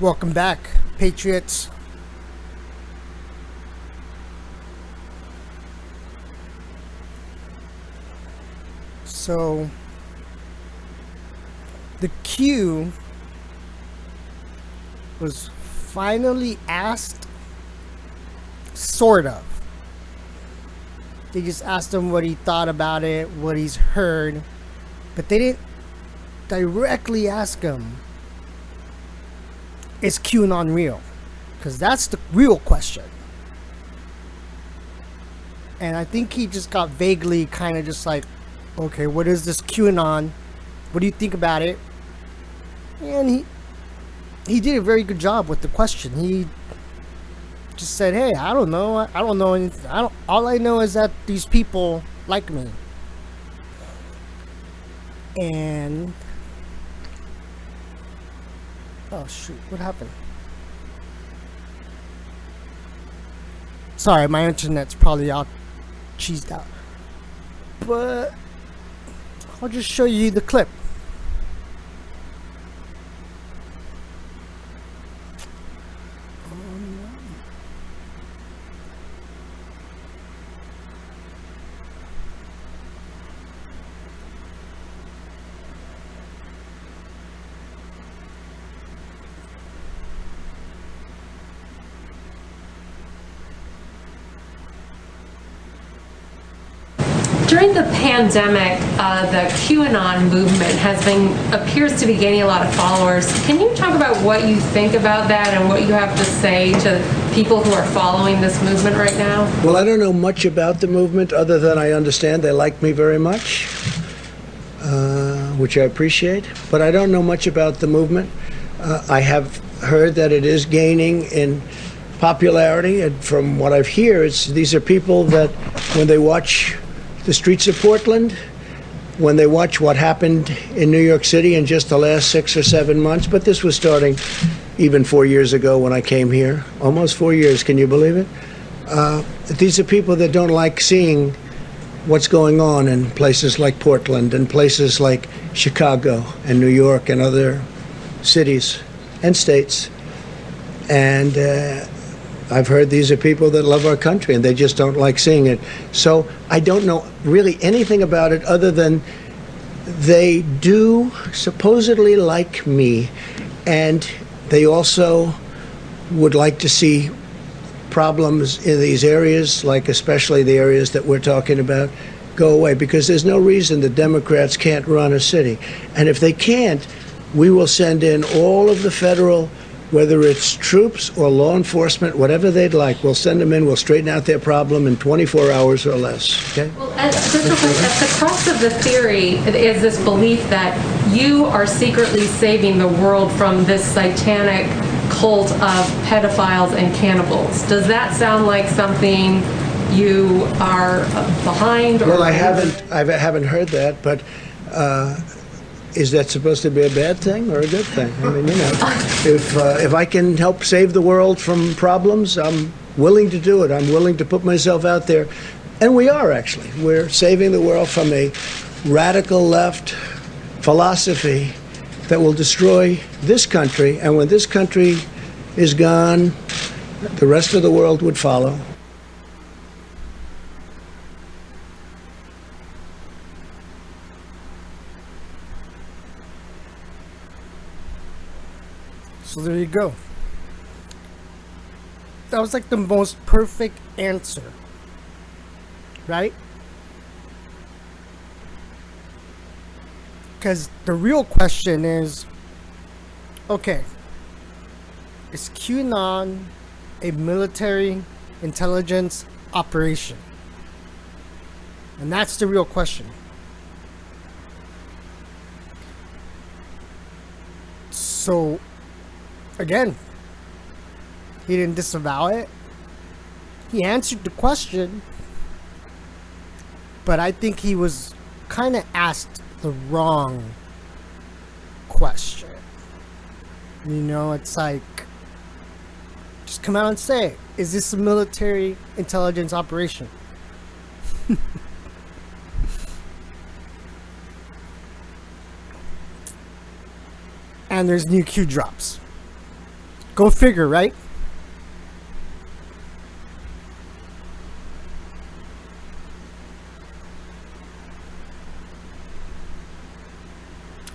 Welcome back, Patriots. So, the Q was finally asked, sort of. They just asked him what he thought about it, what he's heard, but they didn't directly ask him, is QAnon real? Because that's the real question. And I think he just got vaguely kind of just like, okay, what is this QAnon? What do you think about it? And he did a very good job with the question. He just said, hey, I don't know. I don't know anything. All I know is that these people like me. And oh shoot, what happened? Sorry, my internet's probably all cheesed out. But I'll just show you the clip. During the pandemic, the QAnon movement appears to be gaining a lot of followers. Can you talk about what you think about that and what you have to say to people who are following this movement right now? Well, I don't know much about the movement other than I understand they like me very much, which I appreciate. But I don't know much about the movement. I have heard that it is gaining in popularity, and from what I've heard, these are people that when they watch the streets of Portland, when they watch what happened in New York City in just the last 6 or 7 months, but this was starting even 4 years ago when I came here. Almost 4 years, can you believe it? These are people that don't like seeing what's going on in places like Portland and places like Chicago and New York and other cities and states. And I've heard these are people that love our country and they just don't like seeing it. So I don't know really anything about it other than they do supposedly like me, and they also would like to see problems in these areas, like especially the areas that we're talking about, go away, because there's no reason the Democrats can't run a city. And if they can't, we will send in all of the federal, whether it's troops or law enforcement, whatever they'd like, we'll send them in, we'll straighten out their problem in 24 hours or less, okay? Well, Christopher, at the crux of the theory is this belief that you are secretly saving the world from this satanic cult of pedophiles and cannibals. Does that sound like something you are behind? Or Well, I haven't heard that, but is that supposed to be a bad thing or a good thing? I mean, you know, if I can help save the world from problems, I'm willing to do it. I'm willing to put myself out there. And we are, actually. We're saving the world from a radical left philosophy that will destroy this country. And when this country is gone, the rest of the world would follow. So there you go. That was like the most perfect answer, right? Because the real question is, okay, is QAnon a military intelligence operation? And that's the real question. So, again, he didn't disavow it. He answered the question, but I think he was kind of asked the wrong question. You know, it's like, just come out and say it. Is this a military intelligence operation? And there's new Q drops. Go figure, right?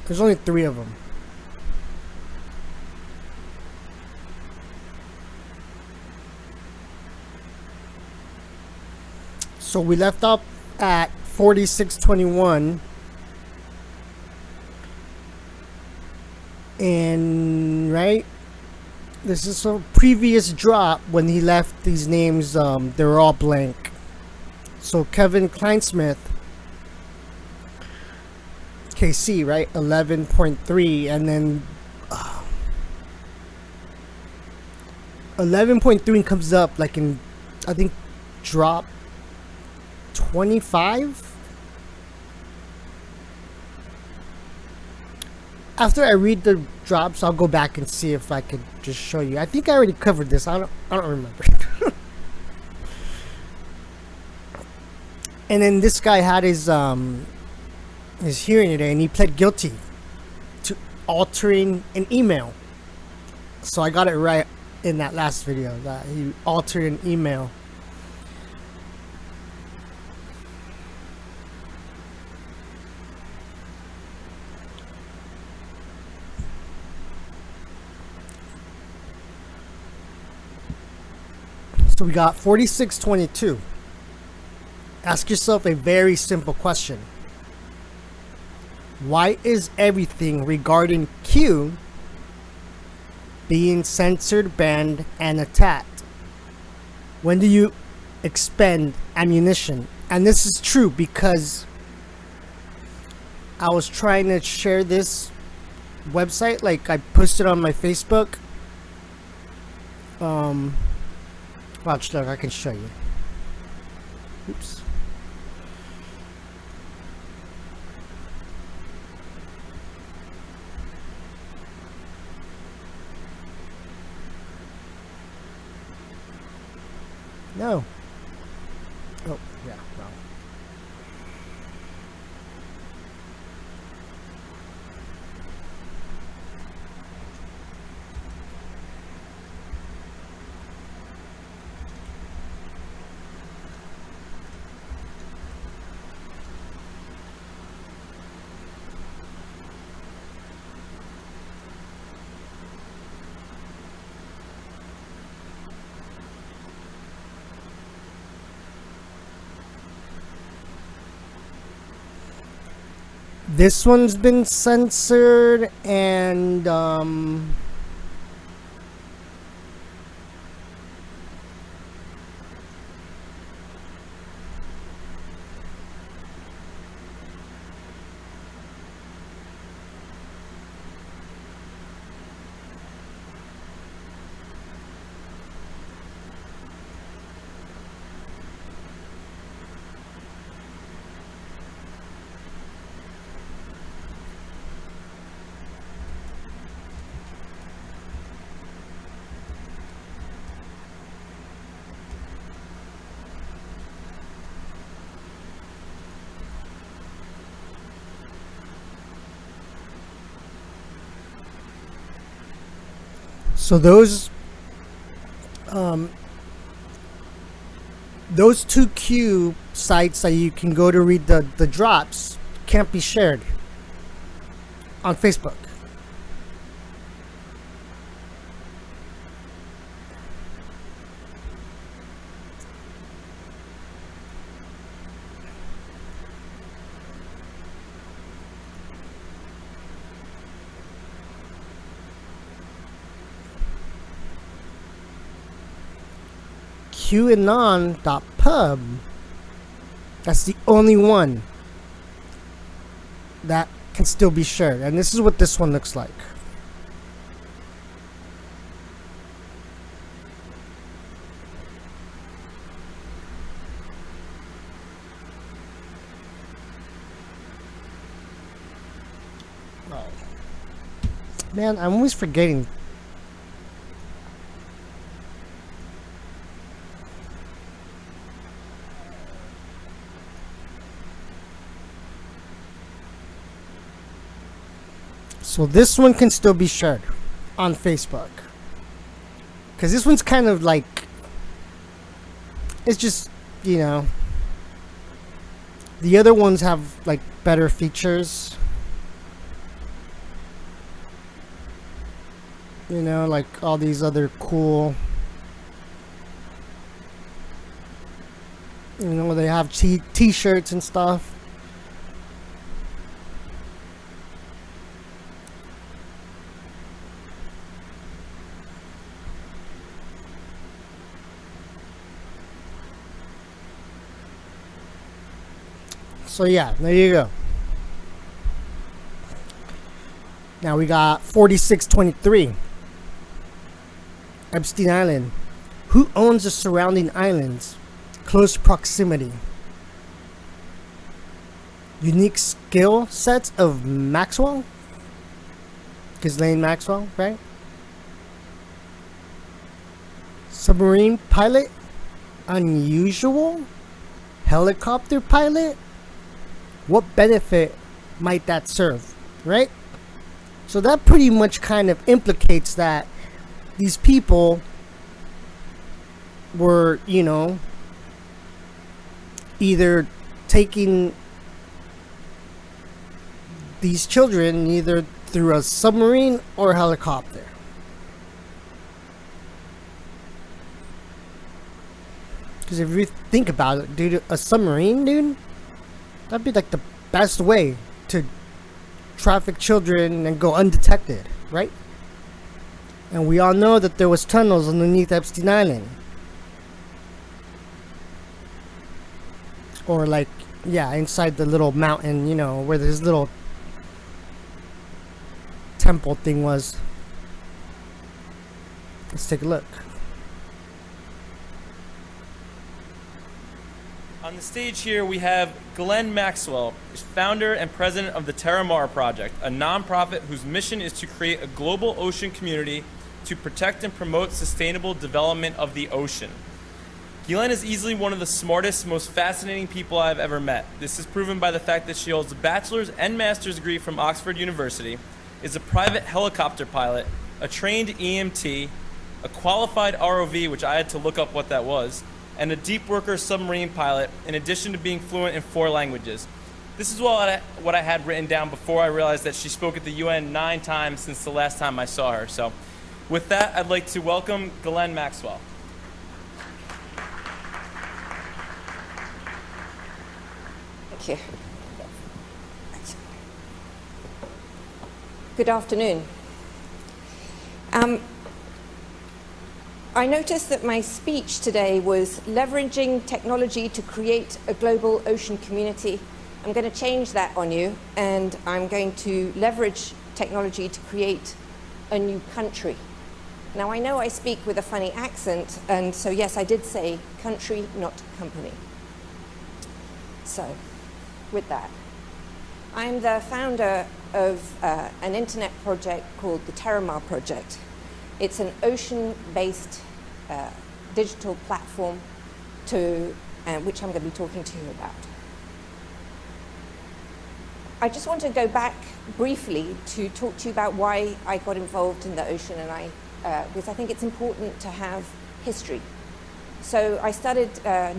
There's only 3 of them. So we left off at 4621. And right, this is a previous drop when he left these names. They were all blank. So Kevin Kleinsmith, KC, right, 11.3, and then 11.3 comes up like in, I think, drop 25. After I read the drops, I'll go back and see if I could just show you. I think I already covered this. I don't remember. And then this guy had his hearing today, and he pled guilty to altering an email. So I got it right in that last video that he altered an email. So we got 4622. Ask yourself a very simple question. Why is everything regarding Q being censored, banned, and attacked? When do you expend ammunition? And this is true because I was trying to share this website, like I posted on my Facebook. Watch, look, I can show you. Oops. No. Oh, yeah, wrong. This one's been censored, and so those 2Q sites that you can go to read the drops can't be shared on Facebook. QAnon.pub, that's the only one that can still be shared, and this is what this one looks like. Oh. Man, I'm always forgetting. So this one can still be shared on Facebook. Because this one's kind of like, it's just, you know, the other ones have like better features. You know, like all these other cool, you know, they have t-shirts and stuff. So yeah, there you go. Now we got 4623. Epstein Island. Who owns the surrounding islands? Close proximity. Unique skill sets of Maxwell? Ghislaine Maxwell, right? Submarine pilot? Unusual? Helicopter pilot? What benefit might that serve, right? So that pretty much kind of implicates that these people were, you know, either taking these children either through a submarine or a helicopter. Because if you think about it, dude, a submarine, dude, that'd be like the best way to traffic children and go undetected, right? And we all know that there was tunnels underneath Epstein Island. Or like, yeah, inside the little mountain, you know, where this little temple thing was. Let's take a look. On the stage here, we have Ghislaine Maxwell, founder and president of the Terramar Project, a nonprofit whose mission is to create a global ocean community to protect and promote sustainable development of the ocean. Ghislaine is easily one of the smartest, most fascinating people I've ever met. This is proven by the fact that she holds a bachelor's and master's degree from Oxford University, is a private helicopter pilot, a trained EMT, a qualified ROV, which I had to look up what that was, and a deep worker submarine pilot, in addition to being fluent in 4 languages. This is what I had written down before I realized that she spoke at the UN 9 times since the last time I saw her. So with that, I'd like to welcome Ghislaine Maxwell. Thank you. Good afternoon. I noticed that my speech today was leveraging technology to create a global ocean community. I'm going to change that on you, and I'm going to leverage technology to create a new country. Now, I know I speak with a funny accent, and so yes, I did say country, not company. So, with that, I'm the founder of an internet project called the Terramar Project. It's an ocean-based digital platform which I'm going to be talking to you about. I just want to go back briefly to talk to you about why I got involved in the ocean, and because I think it's important to have history. So I started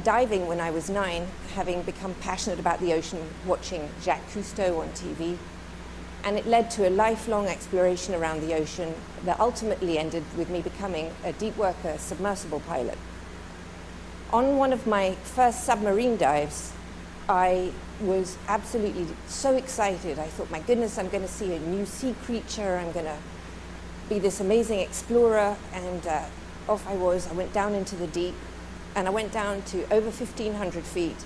diving when I was 9, having become passionate about the ocean, watching Jacques Cousteau on TV. And it led to a lifelong exploration around the ocean that ultimately ended with me becoming a deep worker submersible pilot. On one of my first submarine dives, I was absolutely so excited. I thought, my goodness, I'm going to see a new sea creature. I'm going to be this amazing explorer. And off I was. I went down into the deep, and I went down to over 1,500 feet.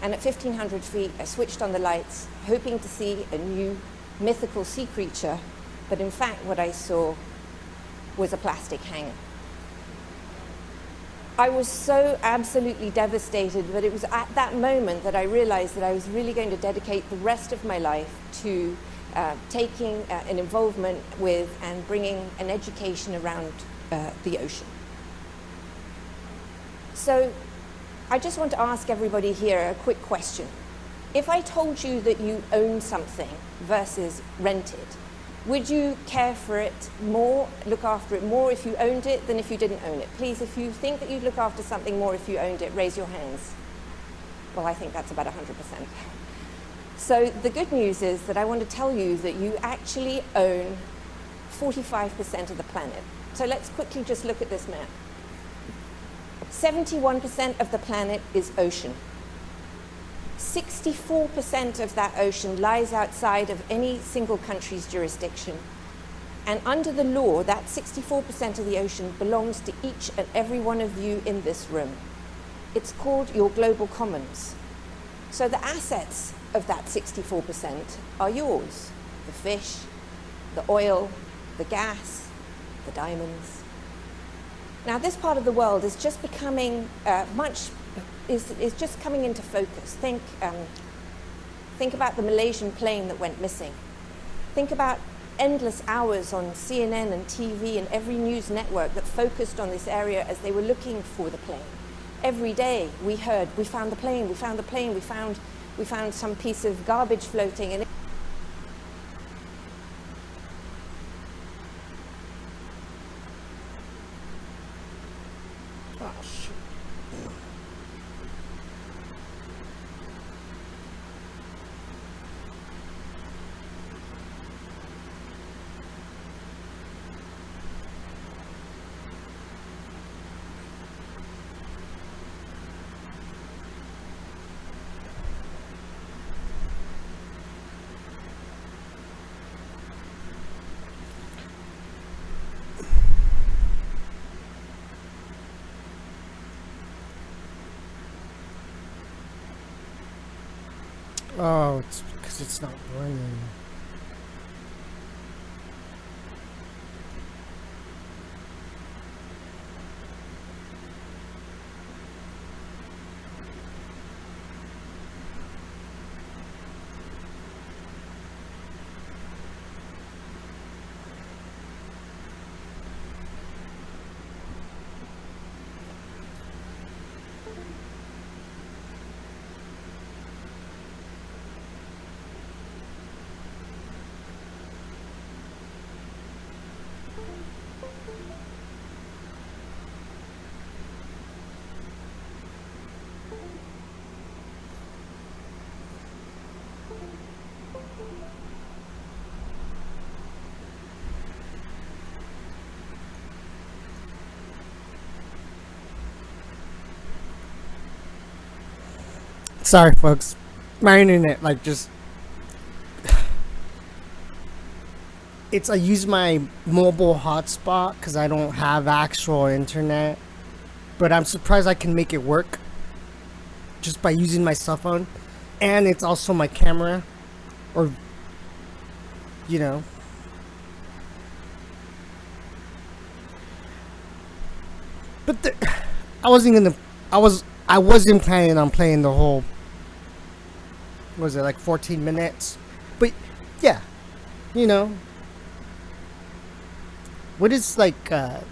And at 1,500 feet, I switched on the lights, hoping to see a new mythical sea creature, but in fact what I saw was a plastic hanger. I was so absolutely devastated, but it was at that moment that I realized that I was really going to dedicate the rest of my life to taking an involvement with and bringing an education around the ocean. So I just want to ask everybody here a quick question. If I told you that you own something versus rented, Would you care for it more, look after it more if you owned it than if you didn't own it? Please, if you think that you'd look after something more if you owned it, raise your hands. Well, I think that's about 100%. So the good news is that I want to tell you that you actually own 45% of the planet. So let's quickly just look at this map. 71% of the planet is ocean. 64% of that ocean lies outside of any single country's jurisdiction. And under the law, that 64% of the ocean belongs to each and every one of you in this room. It's called your global commons. So the assets of that 64% are yours. The fish, the oil, the gas, the diamonds. Now this part of the world is just becoming is just coming into focus. Think about the Malaysian plane that went missing. Think about endless hours on CNN and TV and every news network that focused on this area as they were looking for the plane. Every day we heard, we found the plane, we found the plane, we found some piece of garbage floating. And Oh, shit. Oh, it's because it's not burning. Sorry, folks. My internet, like, just... I use my mobile hotspot because I don't have actual internet. But I'm surprised I can make it work just by using my cell phone. And it's also my camera. Or, you know. But I wasn't planning on playing the whole, what was it, like 14 minutes? But yeah, you know, what is like the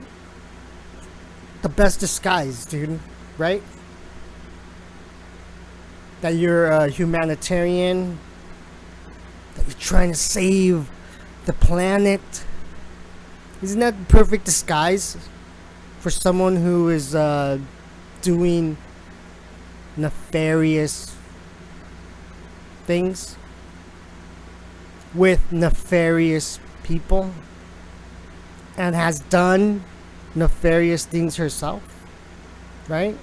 best disguise, dude, right? That you're a humanitarian, that you're trying to save the planet. Isn't that the perfect disguise for someone who is doing nefarious things with nefarious people and has done nefarious things herself, right?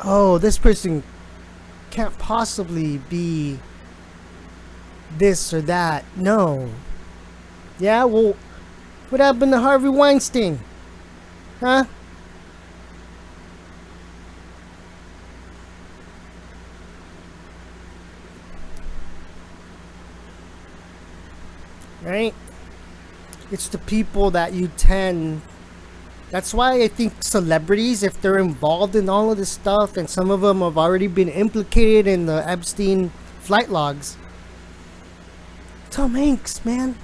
Oh, this person can't possibly be this or that. No. Yeah, well, what happened to Harvey Weinstein? Huh? Right? It's the people that you tend. That's why I think celebrities, if they're involved in all of this stuff, and some of them have already been implicated in the Epstein flight logs. Tom Hanks, man.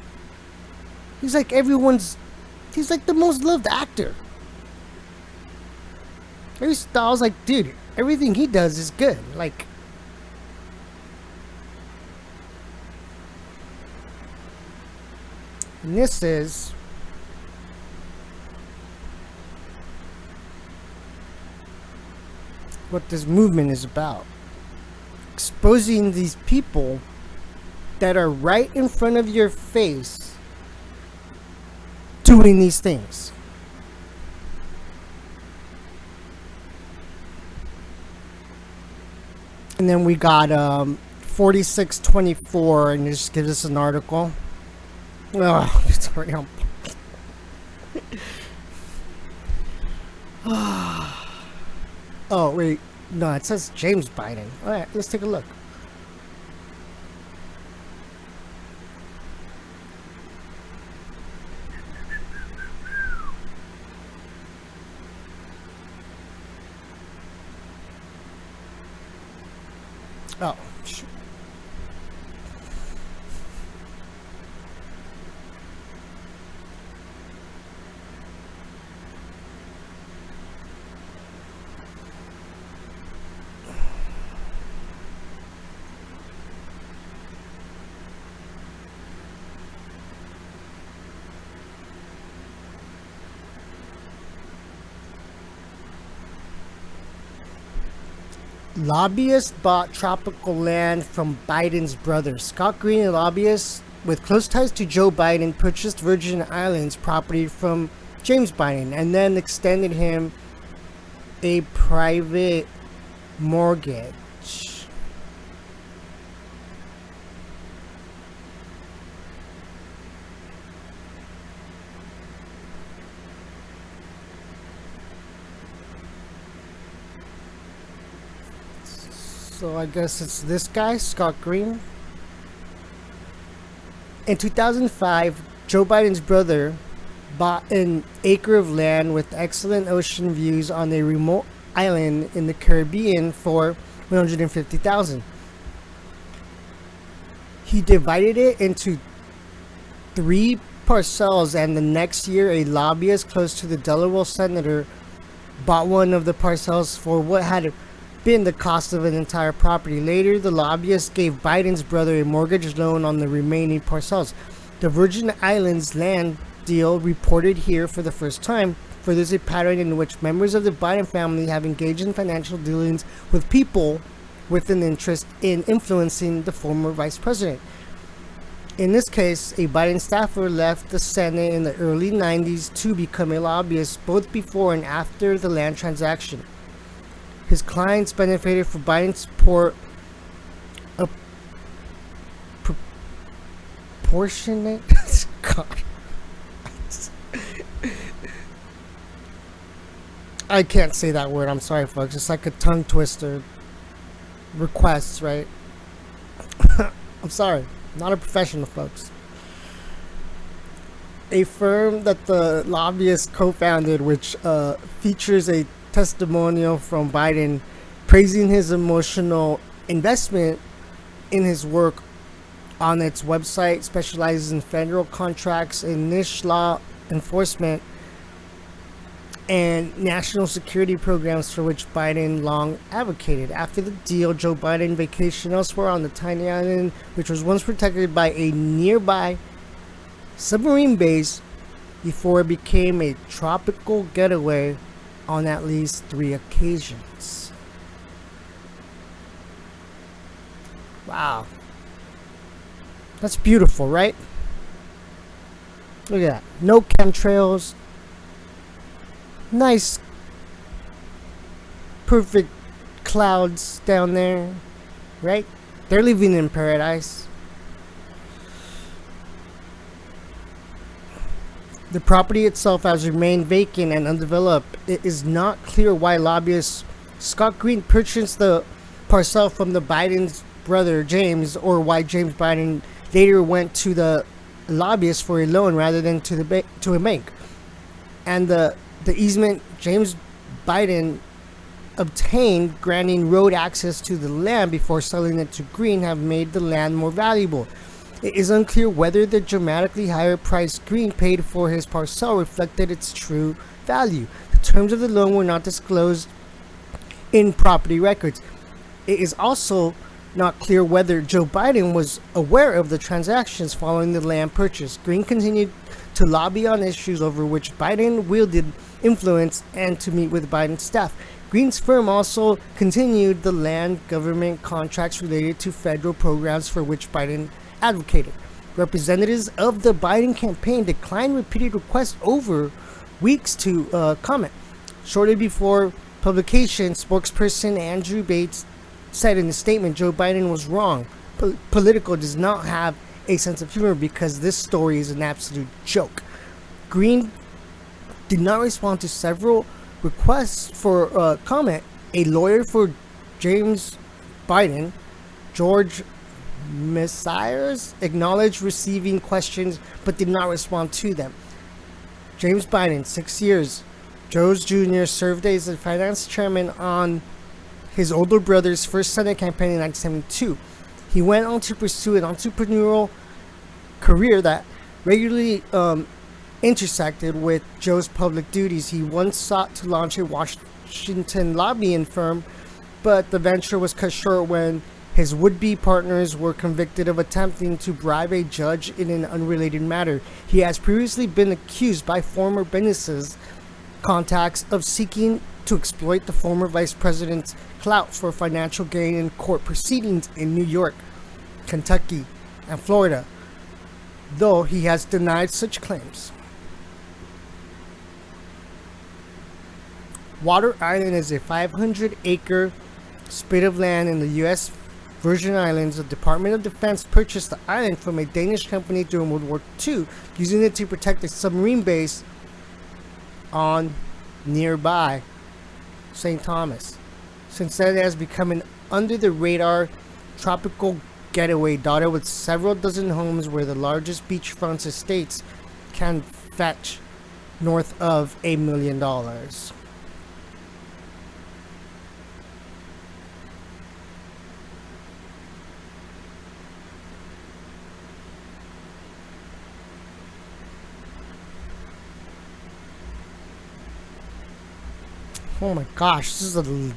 He's like he's like the most loved actor. I was like, dude, everything he does is good. Like, And this is what this movement is about. Exposing these people that are right in front of your face doing these things. And then we got 4624, and it just gives us an article. Oh, it's already on. Oh, wait. No, it says James Biden. All right, let's take a look. Oh, shoot. Lobbyists bought tropical land from Biden's brother. Scott Green, a lobbyist with close ties to Joe Biden, purchased Virgin Islands property from James Biden and then extended him a private mortgage. So I guess it's this guy, Scott Green. In 2005, Joe Biden's brother bought an acre of land with excellent ocean views on a remote island in the Caribbean for $150,000. He divided it into 3 parcels, and the next year a lobbyist close to the Delaware senator bought one of the parcels for what had been the cost of an entire property. Later, the lobbyist gave Biden's brother a mortgage loan on the remaining parcels. The Virgin Islands land deal reported here for the first time furthers a pattern in which members of the Biden family have engaged in financial dealings with people with an interest in influencing the former vice president. In this case, a Biden staffer left the Senate in the early 90s to become a lobbyist both before and after the land transaction. His clients benefited from Biden's support, a proportionate. God. I can't say that word. I'm sorry, folks. It's like a tongue twister. Requests, right? I'm sorry. Not a professional, folks. A firm that the lobbyist co-founded, which features a testimonial from Biden praising his emotional investment in his work on its website, specializes in federal contracts and niche law enforcement and national security programs for which Biden long advocated. After the deal, Joe Biden vacationed elsewhere on the tiny island, which was once protected by a nearby submarine base before it became a tropical getaway on at least 3 occasions. Wow. That's beautiful, right? Look at that. No chemtrails. Nice, perfect clouds down there, right? They're living in paradise. The property itself has remained vacant and undeveloped. It is not clear why lobbyist Scott Green purchased the parcel from the Biden's brother James, or why James Biden later went to the lobbyist for a loan rather than to a bank. And the easement James Biden obtained granting road access to the land before selling it to Green have made the land more valuable. It is unclear whether the dramatically higher price Green paid for his parcel reflected its true value. The terms of the loan were not disclosed in property records. It is also not clear whether Joe Biden was aware of the transactions following the land purchase. Green continued to lobby on issues over which Biden wielded influence and to meet with Biden's staff. Green's firm also continued the land government contracts related to federal programs for which Biden advocated. Representatives of the Biden campaign declined repeated requests over weeks to comment. Shortly before publication, spokesperson Andrew Bates said in a statement Joe Biden was wrong. Politico does not have a sense of humor because this story is an absolute joke. Green did not respond to several requests for comment. A lawyer for James Biden, George Messiahs, acknowledged receiving questions but did not respond to them. James Biden, 6 years. Joe's Jr. served as a finance chairman on his older brother's first Senate campaign in 1972. He went on to pursue an entrepreneurial career that regularly intersected with Joe's public duties. He once sought to launch a Washington lobbying firm, but the venture was cut short when his would-be partners were convicted of attempting to bribe a judge in an unrelated matter. He has previously been accused by former businesses contacts of seeking to exploit the former vice president's clout for financial gain in court proceedings in New York, Kentucky, and Florida, though he has denied such claims. Water Island is a 500-acre spit of land in the U.S. Virgin Islands. The Department of Defense purchased the island from a Danish company during World War II, using it to protect a submarine base on nearby St. Thomas. Since then, it has become an under-the-radar tropical getaway dotted with several dozen homes where the largest beachfront estates can fetch north of $1 million. Oh my gosh, this is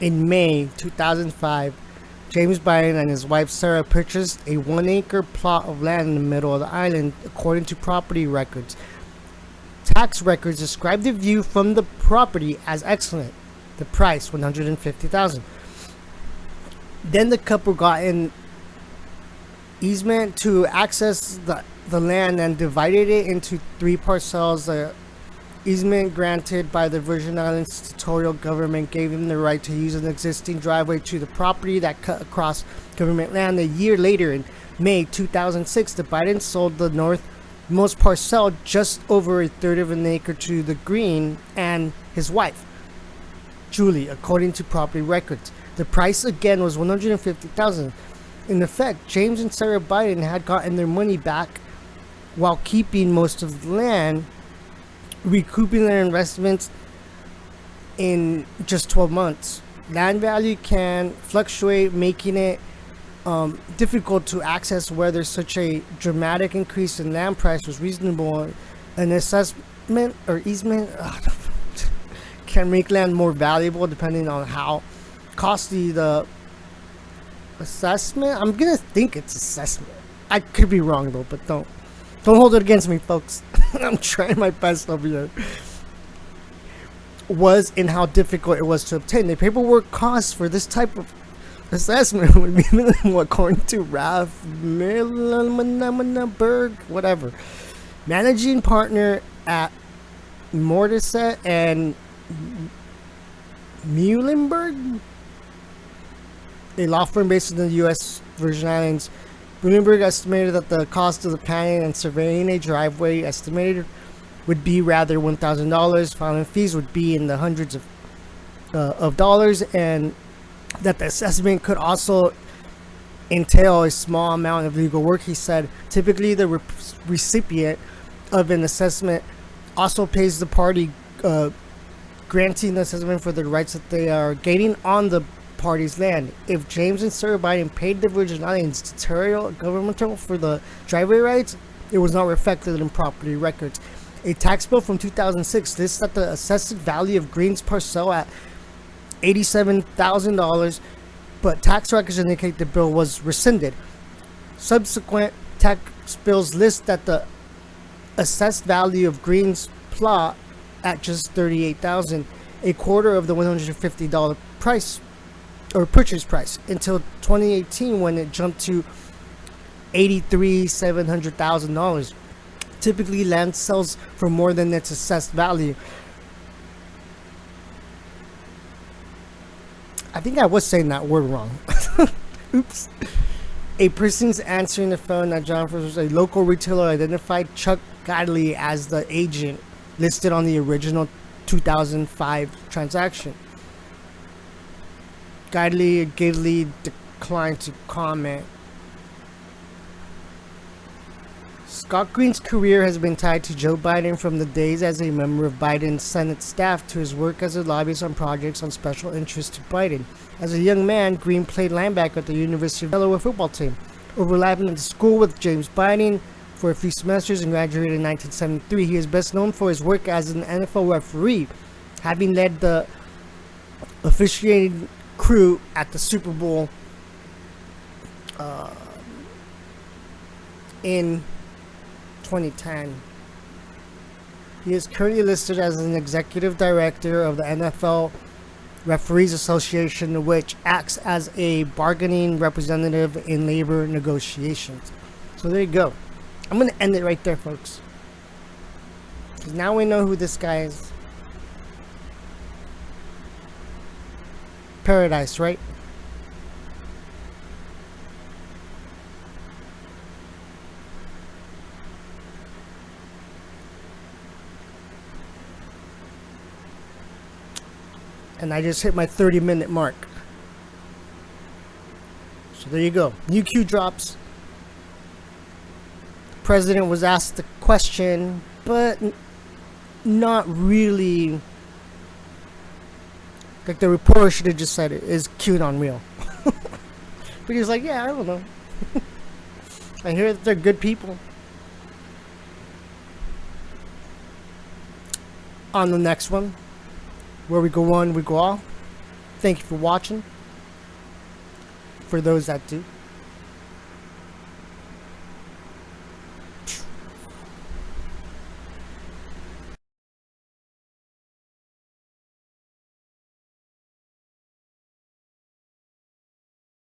In May 2005, James Biden and his wife Sarah purchased a 1-acre plot of land in the middle of the island, according to property records. Tax records describe the view from the property as excellent. The price, $150,000. Then the couple got an easement to access the land and divided it into 3 parcels. The easement granted by the Virgin Islands territorial government gave him the right to use an existing driveway to the property that cut across government land. A year later, in May 2006, the Bidens sold the northmost parcel, just over 1/3 of an acre, to the Green and his wife, Julie, according to property records. The price again was $150,000. In effect, James and Sarah Biden had gotten their money back while keeping most of the land, recouping their investments in just 12 months. Land value can fluctuate, making it difficult to access whether such a dramatic increase in land price was reasonable. An assessment or easement can make land more valuable depending on how costly the assessment. I'm gonna think it's assessment. I could be wrong though, but don't hold it against me, folks. I'm trying my best over here. Was in how difficult it was to obtain. The paperwork costs for this type of assessment would be minimal, according to Ralph Millenberg, whatever, managing partner at Morissette and Muhlenberg, a law firm based in the U.S. Virgin Islands. Bloomberg estimated that the cost of the planning and surveying a driveway estimated would be rather $1,000. Filing fees would be in the hundreds of dollars, and that the assessment could also entail a small amount of legal work. He said, typically the recipient of an assessment also pays the party granting the assessment for the rights that they are gaining on the party's land. If James and Sarah Biden paid the Virgin Islands territorial governmental for the driveway rights, it was not reflected in property records. A tax bill from 2006 lists that the assessed value of Green's parcel at $87,000, but tax records indicate the bill was rescinded. Subsequent tax bills list that the assessed value of Green's plot at just $38,000, a quarter of the $150 price or purchase price, until 2018 when it jumped to $700,000. Typically, land sells for more than its assessed value. I think I was saying that word wrong. Oops. A person's answering the phone at John First was a local retailer identified Chuck Godley as the agent listed on the original 2005 transaction. Godley declined to comment. Scott Green's career has been tied to Joe Biden from the days as a member of Biden's Senate staff to his work as a lobbyist on projects on special interest to Biden. As a young man, Green played linebacker at the University of Delaware football team, overlapping at the school with James Biden for a few semesters and graduated in 1973. He is best known for his work as an NFL referee, having led the officiating crew at the Super Bowl in 2010. He is currently listed as an executive director of the NFL Referees Association, which acts as a bargaining representative in labor negotiations. So there you go. I'm going to end it right there, folks. Because now we know who this guy is. Paradise, right? And I just hit my 30-minute mark. So there you go. New Q drops. The president was asked the question, but not really. Like the reporter should have just said it. Is QAnon real? But he was like, yeah, I don't know. I hear that they're good people. On the next one, where we go one, we go all. Thank you for watching. For those that do.